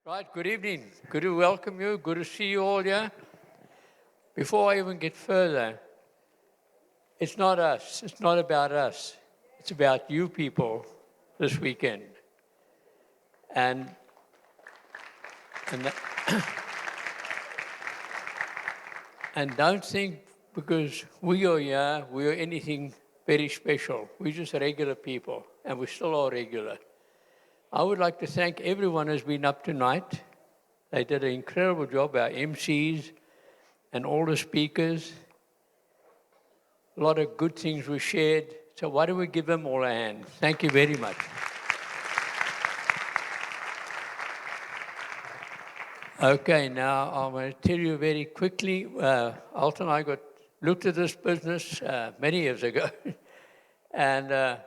Right, good evening. Good to welcome you. Good to see you all here. Before I even get further, it's not us. It's not about us. It's about you people this weekend. And, and, and don't think because we are here, we are anything very special. We're just regular people, and we still are regular. I would like to thank everyone who's been up tonight. They did an incredible job, our MCs and all the speakers. A lot of good things were shared. So why don't we give them all a hand? Thank you very much. Okay, now I'm going to tell you very quickly. Alton and I looked at this business many years ago. And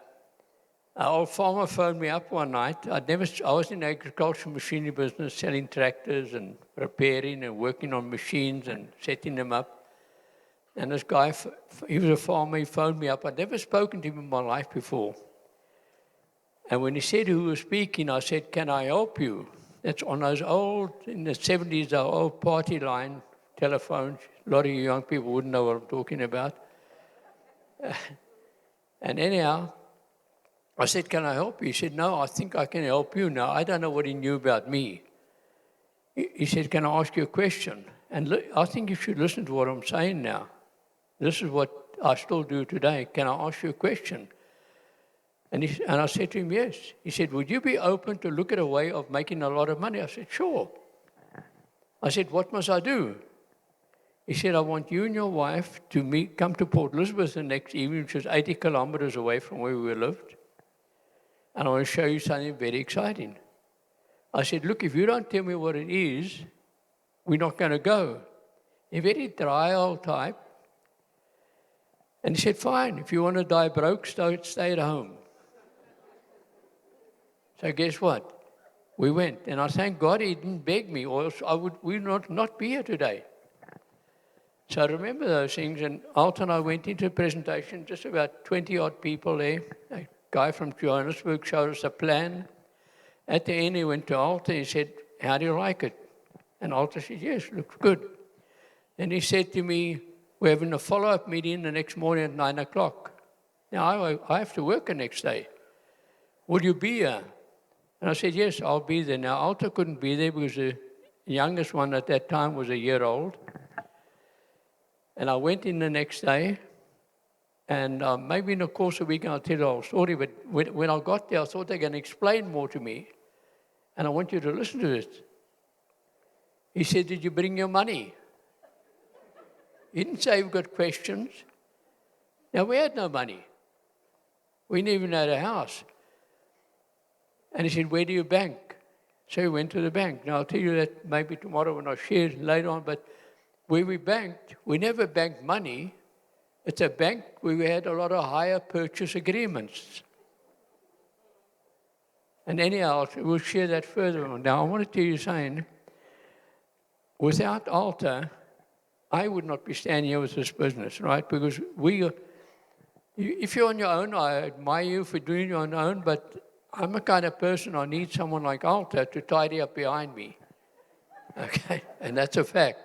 our old farmer phoned me up one night. I was in the agricultural machinery business, selling tractors and repairing and working on machines and setting them up. And this guy, he was a farmer, he phoned me up. I'd never spoken to him in my life before. And when he said who was speaking, I said, "Can I help you?" That's on those old, in the 70s, our old party line telephones. A lot of you young people wouldn't know what I'm talking about. And anyhow, I said, "Can I help you?" He said, "No, I think I can help you." Now, I don't know what he knew about me. He said, "Can I ask you a question?" And look, I think you should listen to what I'm saying now. This is what I still do today. "Can I ask you a question?" And I said to him, "Yes." He said, "Would you be open to look at a way of making a lot of money?" I said, "Sure." I said, "What must I do?" He said, "I want you and your wife to come to Port Elizabeth the next evening, which is 80 kilometers away from where we lived. And I want to show you something very exciting." I said, "Look, if you don't tell me what it is, we're not going to go." A very dry old type. And he said, "Fine, if you want to die broke, stay at home." So guess what? We went. And I thank God he didn't beg me, or else we would not be here today. So I remember those things. And Alton and I went into a presentation, just about 20-odd people there. A guy from Johannesburg showed us a plan. At the end, he went to Alton and he said, "How do you like it?" And Alton said, "Yes, looks good." And he said to me, "We're having a follow-up meeting the next morning at 9 o'clock. Now, I have to work the next day. Will you be here?" And I said, "Yes, I'll be there." Now, Alton couldn't be there because the youngest one at that time was a year old. And I went in the next day, and maybe in the course of the week I'll tell you the whole story, but when I got there, I thought they were going to explain more to me. And I want you to listen to this. He said, "Did you bring your money?" He didn't say we've got questions. Now, we had no money. We didn't even had a house. And he said, "Where do you bank?" So we went to the bank. Now, I'll tell you that maybe tomorrow when I share later on, but where we banked, we never banked money. It's a bank where we had a lot of hire purchase agreements. And anyhow, we'll share that further on. Now, I want to tell you something. Without Alta, I would not be standing here with this business, right? Because if you're on your own, I admire you for doing it on your own, but I'm the kind of person I need someone like Alta to tidy up behind me. Okay? And that's a fact.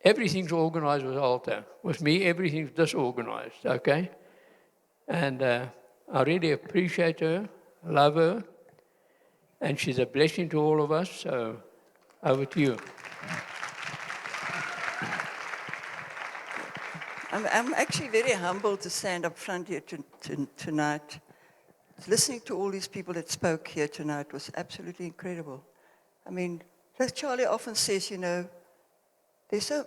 Everything's organized with Alta. With me, everything's disorganized, okay? And I really appreciate her, love her, and she's a blessing to all of us, so over to you. I'm actually very humbled to stand up front here tonight. Listening to all these people that spoke here tonight was absolutely incredible. I mean, like Charlie often says, you know,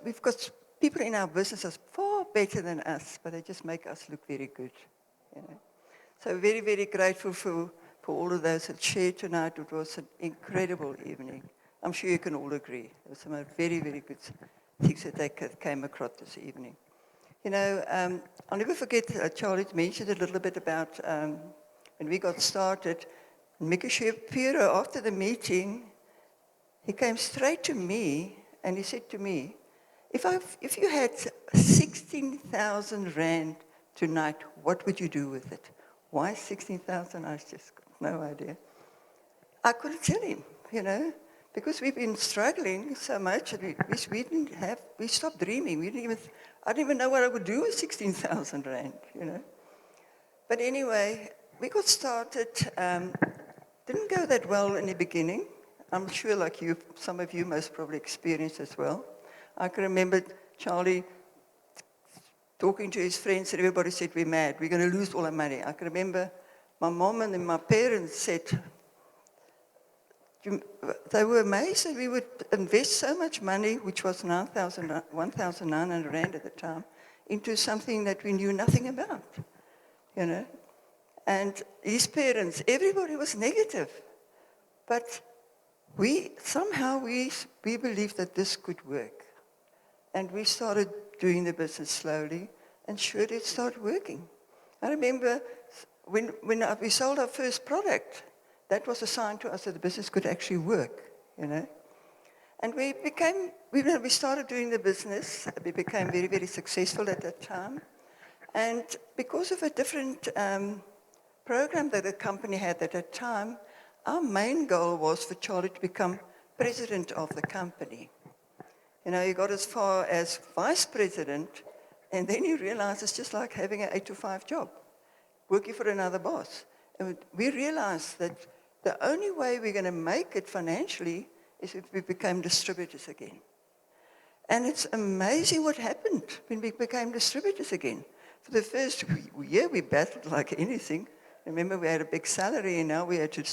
we've got people in our business that's far better than us, but they just make us look very good. You know? So very, very grateful for all of those that shared tonight. It was an incredible evening. I'm sure you can all agree. There were some very, very good things that came across this evening. You know, I'll never forget, Charlie mentioned a little bit about when we got started. Mickey Shapiro, after the meeting, he came straight to me and he said to me, if you had 16,000 rand tonight, what would you do with it? Why 16,000? I just got no idea. I couldn't tell him. because we've been struggling so much, that we stopped dreaming. I didn't even know what I would do with 16,000 rand. But anyway, we got started. Didn't go that well in the beginning. I'm sure like you, some of you most probably experienced as well. I can remember Charlie talking to his friends and everybody said, we're mad, we're going to lose all our money. I can remember my mom and then my parents said, they were amazed that we would invest so much money, which was 1,900 rand at the time, into something that we knew nothing about. And his parents, everybody was negative. But somehow we believed that this could work. And we started doing the business slowly, and surely it started working. I remember when we sold our first product, that was a sign to us that the business could actually work, And we started doing the business. We became very, very successful at that time. And because of a different program that the company had at that time, our main goal was for Charlie to become president of the company. He got as far as vice president, and then he realized it's just like having an 8-to-5 job, working for another boss. And we realized that the only way we're going to make it financially is if we became distributors again. And it's amazing what happened when we became distributors again. For the first year, we battled like anything. Remember, we had a big salary, and now we had to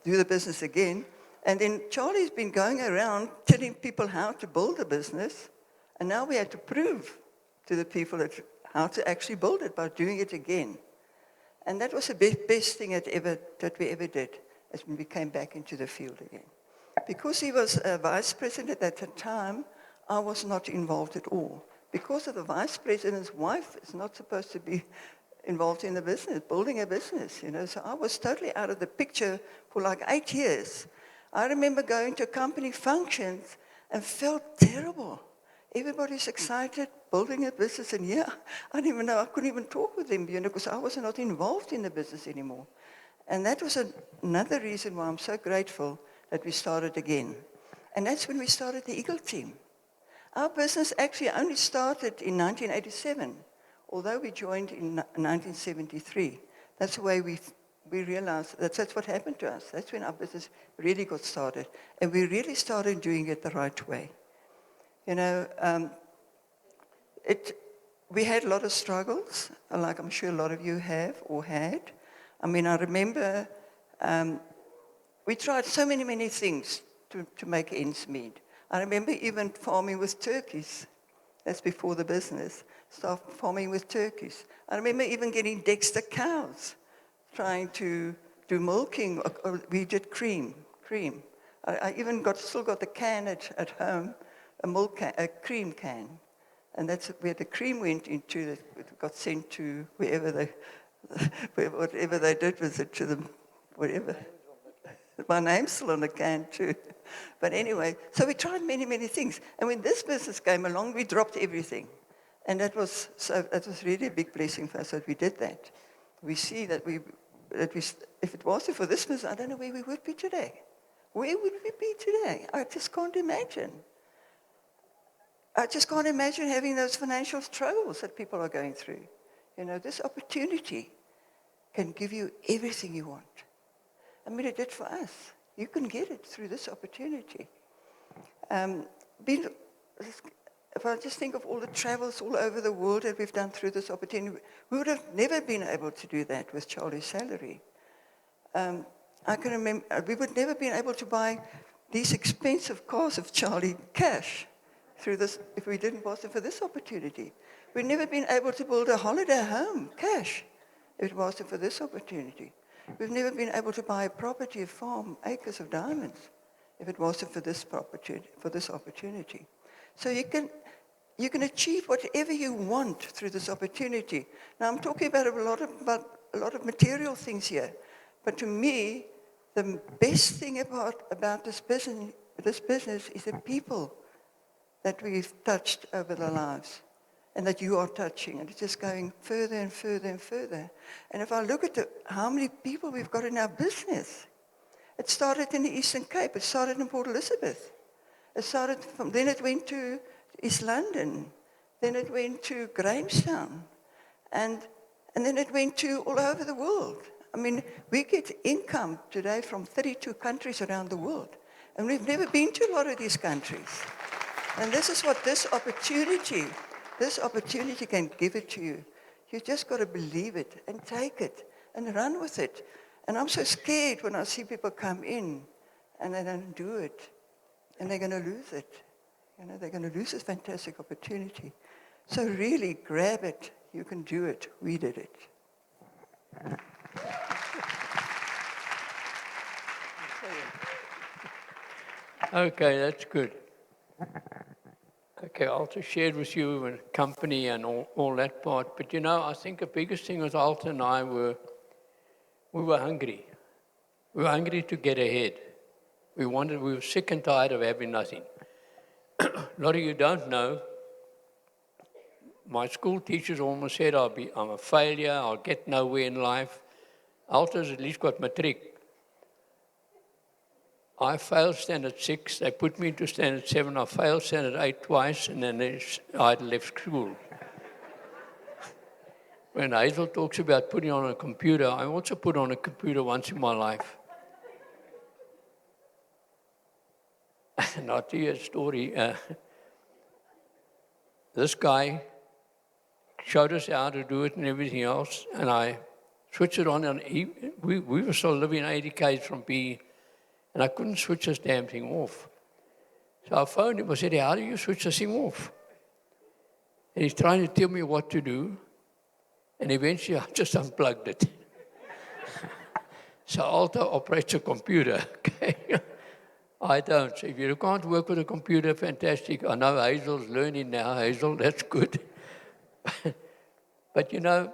do the business again. And then Charlie's been going around telling people how to build a business, and now we had to prove to the people how to actually build it by doing it again. And that was the best thing that we ever did, as when we came back into the field again. Because he was a vice president at the time, I was not involved at all. Because of the vice president's wife is not supposed to be involved in the business, building a business, So I was totally out of the picture for like 8 years. I remember going to company functions and felt terrible. Everybody's excited, building a business, and I didn't even know, I couldn't even talk with them, because I was not involved in the business anymore. And that was another reason why I'm so grateful that we started again. And that's when we started the Eagle team. Our business actually only started in 1987, although we joined in 1973. That's the way we realized that's what happened to us. That's when our business really got started. And we really started doing it the right way. We had a lot of struggles, like I'm sure a lot of you have or had. I mean, I remember we tried so many things to make ends meet. I remember even farming with turkeys. That's before the business. Start farming with turkeys. I remember even getting Dexter cows, trying to do milking. Or we did cream. I even still got the can at home, a cream can. And that's where the cream went into. It got sent to whatever they did with it, to them, whatever. My name's still on the can too. But anyway, so we tried many things. And when this business came along, we dropped everything. And that was really a big blessing for us that we did that. We see that if it wasn't for this business, I don't know where we would be today. Where would we be today? I just can't imagine. I just can't imagine having those financial struggles that people are going through. This opportunity can give you everything you want. I mean, it did for us. You can get it through this opportunity. If I just think of all the travels all over the world that we've done through this opportunity, we would have never been able to do that with Charlie's salary. I can remember, we would never been able to buy these expensive cars of Charlie cash through this if we wasn't for this opportunity. We'd never been able to build a holiday home cash if it wasn't for this opportunity. We've never been able to buy a property, a farm, acres of diamonds, if it wasn't for this opportunity. So you can achieve whatever you want through this opportunity. Now I'm talking about a lot of material things here, but to me, the best thing about this business is the people that we've touched over their lives, and that you are touching, and it's just going further and further and further. And if I look at how many people we've got in our business, It started in the Eastern Cape. It started in Port Elizabeth. Then it went to East London. Then it went to Grahamstown. And then it went to all over the world. I mean, we get income today from 32 countries around the world. And we've never been to a lot of these countries. And this is what this opportunity can give it to you. You just got to believe it and take it and run with it. And I'm so scared when I see people come in and they don't do it. And they're going to lose it. You know, they're going to lose this fantastic opportunity. So really grab it. You can do it. We did it. Okay, that's good. Okay, I also shared with you and company and all that part. But you know, I think the biggest thing was Alton and I we were hungry. We were hungry to get ahead. We were sick and tired of having nothing. A lot of you don't know, my school teachers almost said I'm a failure, I'll get nowhere in life. Alton's at least got matric. I failed standard 6, they put me into standard 7, I failed standard 8 twice, and then I left school. When Hazel talks about putting on a computer, I also put on a computer once in my life. And I'll tell you a story. This guy showed us how to do it and everything else, and I switched it on, and we were still living 80 k's from B, and I couldn't switch this damn thing off. So I phoned him, I said, how do you switch this thing off? And he's trying to tell me what to do, and eventually I just unplugged it. So Alta operates a computer, okay? I don't. So if you can't work with a computer, fantastic. I know Hazel's learning now. Hazel, that's good. But you know,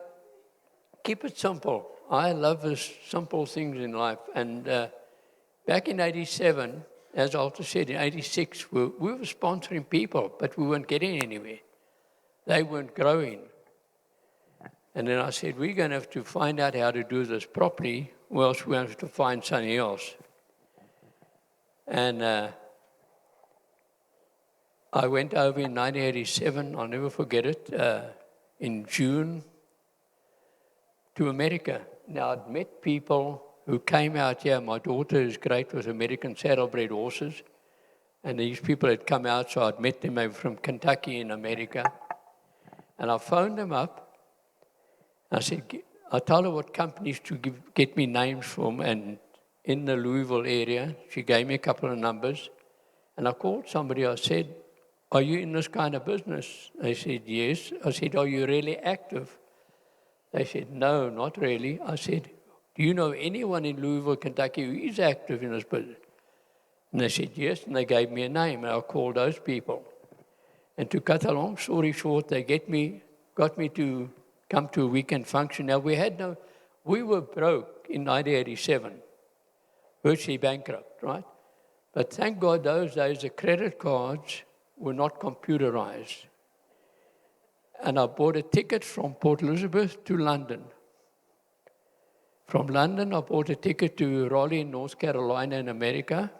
keep it simple. I love the simple things in life. And back in 87, as Alta said, in 86, we were sponsoring people, but we weren't getting anywhere. They weren't growing. And then I said, we're going to have to find out how to do this properly, or else we have to find something else. And I went over in 1987, I'll never forget it, in June, to America. Now, I'd met people who came out here. My daughter is great with American saddlebred horses. And these people had come out, so I'd met them maybe from Kentucky in America. And I phoned them up. I said, I told her what companies to get me names from, and in the Louisville area. She gave me a couple of numbers. And I called somebody. I said, are you in this kind of business? They said, yes. I said, are you really active? They said, no, not really. I said, do you know anyone in Louisville, Kentucky who is active in this business? And they said, yes. And they gave me a name. And I called those people. And to cut a long story short, they got me to come to a weekend function. Now, we were broke in 1987. Virtually bankrupt, right? But thank God those days the credit cards were not computerized. And I bought a ticket from Port Elizabeth to London. From London, I bought a ticket to Raleigh, North Carolina in America.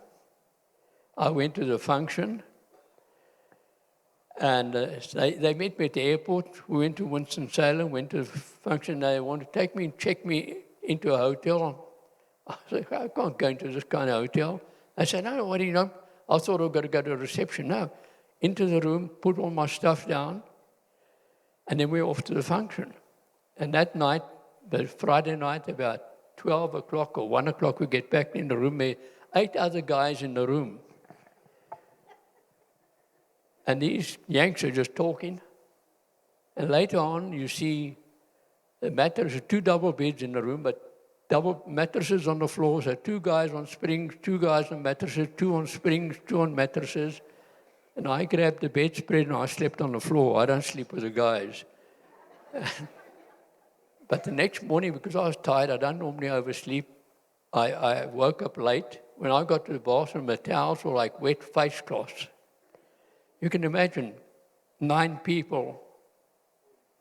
I went to the function. And they met me at the airport. We went to Winston-Salem, went to the function. They wanted to take me and check me into a hotel. I said, I can't go into this kind of hotel. I said, no, what do you know? I thought I was going to go to a reception. No, into the room, put all my stuff down, and then we were off to the function. And that night, the Friday night, about 12 o'clock or 1 o'clock, we get back in the room. There were 8 other guys in the room. And these Yanks are just talking. And later on, you see the mattress, 2 double beds in the room, but double mattresses on the floor. So 2 guys on springs, 2 guys on mattresses, 2 on springs, 2 on mattresses. And I grabbed the bedspread and I slept on the floor. I don't sleep with the guys. But the next morning, because I was tired, I don't normally oversleep, I woke up late. When I got to the bathroom, the towels were like wet face cloths. You can imagine 9 people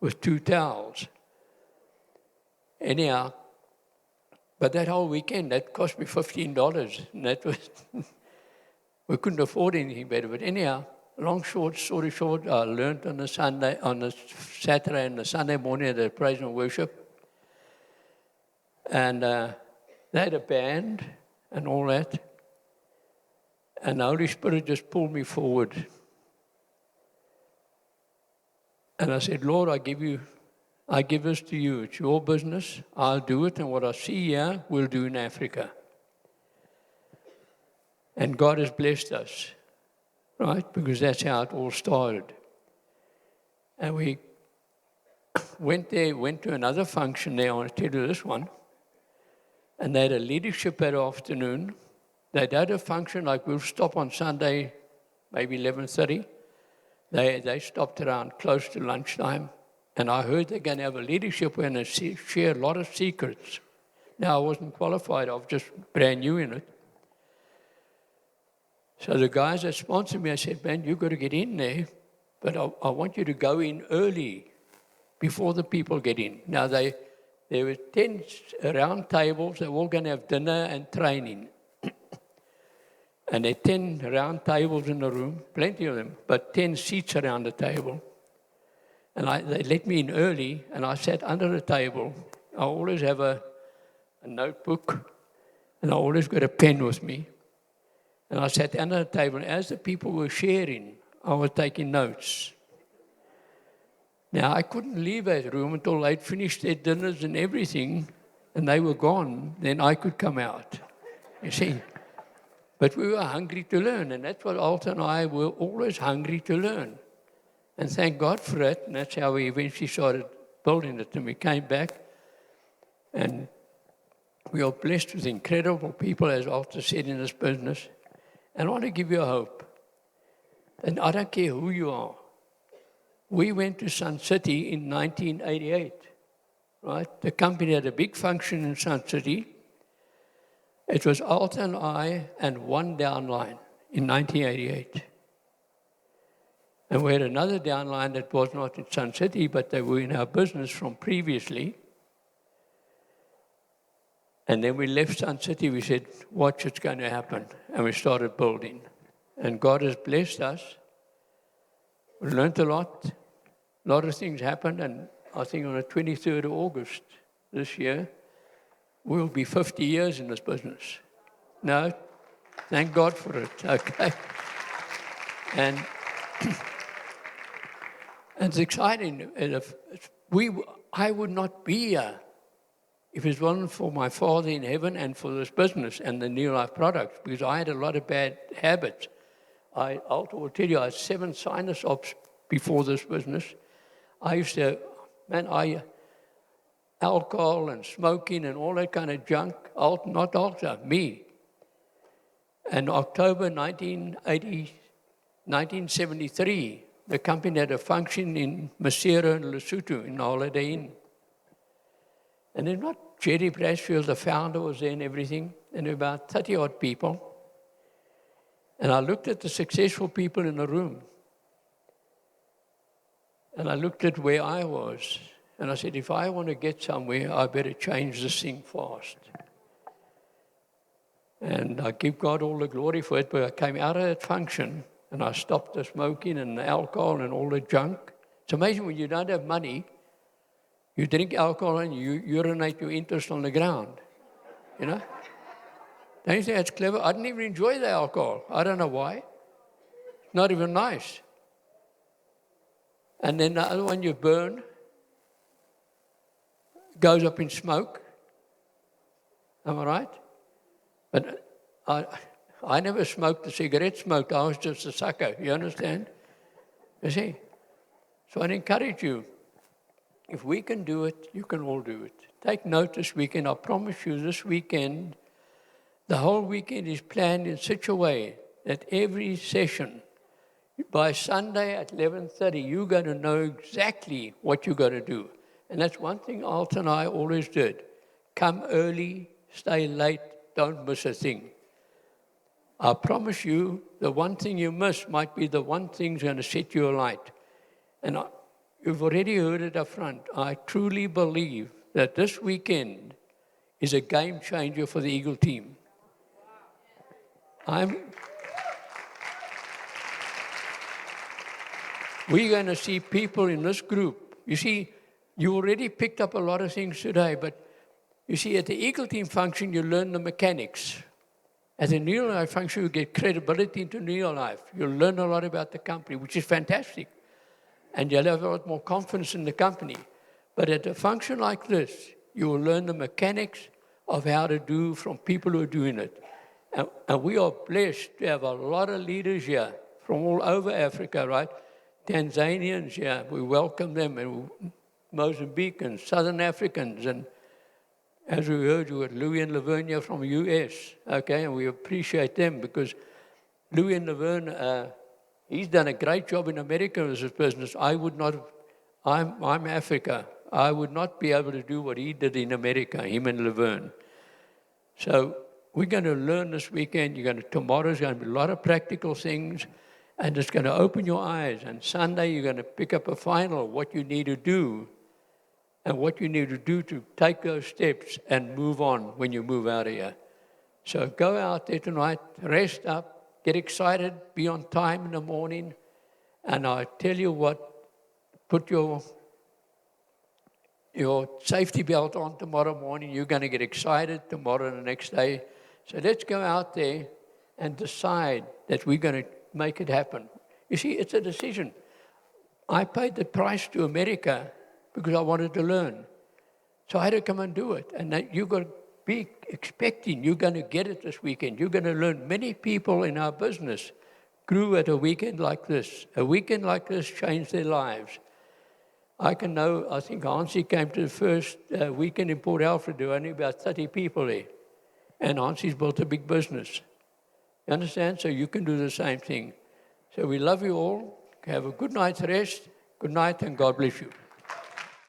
with 2 towels. Anyhow, But that whole weekend, that cost me $15. And that was, we couldn't afford anything better. But anyhow, story short, I learned on the Saturday and the Sunday morning at the praise and worship. And they had a band and all that. And the Holy Spirit just pulled me forward. And I said, Lord, I give this to you. It's your business. I'll do it. And what I see here, we'll do in Africa. And God has blessed us, right? Because that's how it all started. And we went to another function there. I want to tell you this one. And they had a leadership that afternoon. They'd had a function like we'll stop on Sunday, maybe 11:30. They stopped around close to lunchtime. And I heard they're going to have a leadership where they share a lot of secrets. Now, I wasn't qualified. I was just brand new in it. So the guys that sponsored me, I said, man, you've got to get in there. But I want you to go in early before the people get in. Now, there were 10 round tables. They're all going to have dinner and training. And there are 10 round tables in the room, plenty of them, but 10 seats around the table. And they let me in early, and I sat under the table. I always have a notebook, and I always got a pen with me. And I sat under the table, and as the people were sharing, I was taking notes. Now, I couldn't leave that room until they'd finished their dinners and everything, and they were gone. Then I could come out, you see. But we were hungry to learn, and that's what Alta and I were always hungry to learn. And thank God for it, and that's how we eventually started building it. And we came back, and we are blessed with incredible people, as Alta said, in this business. And I want to give you a hope. And I don't care who you are. We went to Sun City in 1988, right? The company had a big function in Sun City. It was Alta and I and one downline in 1988. And we had another downline that was not in Sun City, but they were in our business from previously. And then we left Sun City. We said, watch, it's going to happen. And we started building. And God has blessed us. We learned a lot. A lot of things happened. And I think on the 23rd of August this year, we'll be 50 years in this business. No, thank God for it. Okay. And it's exciting. And I would not be here if it wasn't for my Father in heaven and for this business and the New Life products, because I had a lot of bad habits. I will tell you, I had 7 sinus ops before this business. I used to, alcohol and smoking and all that kind of junk, not Alta, me. And October 1973, the company had a function in Maseru and Lesotho in the Holiday Inn. And then Jerry Brasfield, the founder, was there and everything, and there were about 30-odd people. And I looked at the successful people in the room. And I looked at where I was. And I said, if I want to get somewhere, I better change this thing fast. And I give God all the glory for it, but I came out of that function, and I stopped the smoking and the alcohol and all the junk. It's amazing when you don't have money, you drink alcohol and you urinate your interest on the ground, you know? Don't you think that's clever? I didn't even enjoy the alcohol. I don't know why. Not even nice. And then the other one you burn goes up in smoke. Am I right? But I never smoked a cigarette smoked. I was just a sucker. You understand? You see? So I'd encourage you. If we can do it, you can all do it. Take note this weekend. I promise you this weekend, the whole weekend is planned in such a way that every session, by Sunday at 11:30, you're going to know exactly what you're going to do. And that's one thing Alta and I always did. Come early, stay late, don't miss a thing. I promise you, the one thing you miss might be the one thing that's going to set you alight. And you've already heard it up front. I truly believe that this weekend is a game changer for the Eagle team. We're going to see people in this group. You see, you already picked up a lot of things today, but you see, at the Eagle team function, you learn the mechanics. At the New Life function, you get credibility into New Life. You'll learn a lot about the company, which is fantastic. And you'll have a lot more confidence in the company. But at a function like this, you will learn the mechanics of how to do from people who are doing it. And we are blessed to have a lot of leaders here from all over Africa, right? Tanzanians here, we welcome them, and Mozambicans, Southern Africans, and as we heard, you got Louis and Lavernia from the US, okay, and we appreciate them because Louis and Laverne, he's done a great job in America as a business. I would not, I'm Africa. I would not be able to do what he did in America, him and Laverne. So we're going to learn this weekend. Tomorrow's going to be a lot of practical things, and it's going to open your eyes. And Sunday, you're going to pick up a final, what you need to do, and what you need to do to take those steps and move on when you move out of here. So go out there tonight, rest up, get excited, be on time in the morning, and I tell you what, put your safety belt on tomorrow morning. You're going to get excited tomorrow and the next day. So let's go out there and decide that we're going to make it happen. You see, it's a decision. I paid the price to America because I wanted to learn. So I had to come and do it. And that you've got to be expecting you're going to get it this weekend. You're going to learn. Many people in our business grew at a weekend like this. A weekend like this changed their lives. I think Hansie came to the first weekend in Port Alfred. There were only about 30 people there. And Hansie's built a big business. You understand? So you can do the same thing. So we love you all. Have a good night's rest. Good night, and God bless you.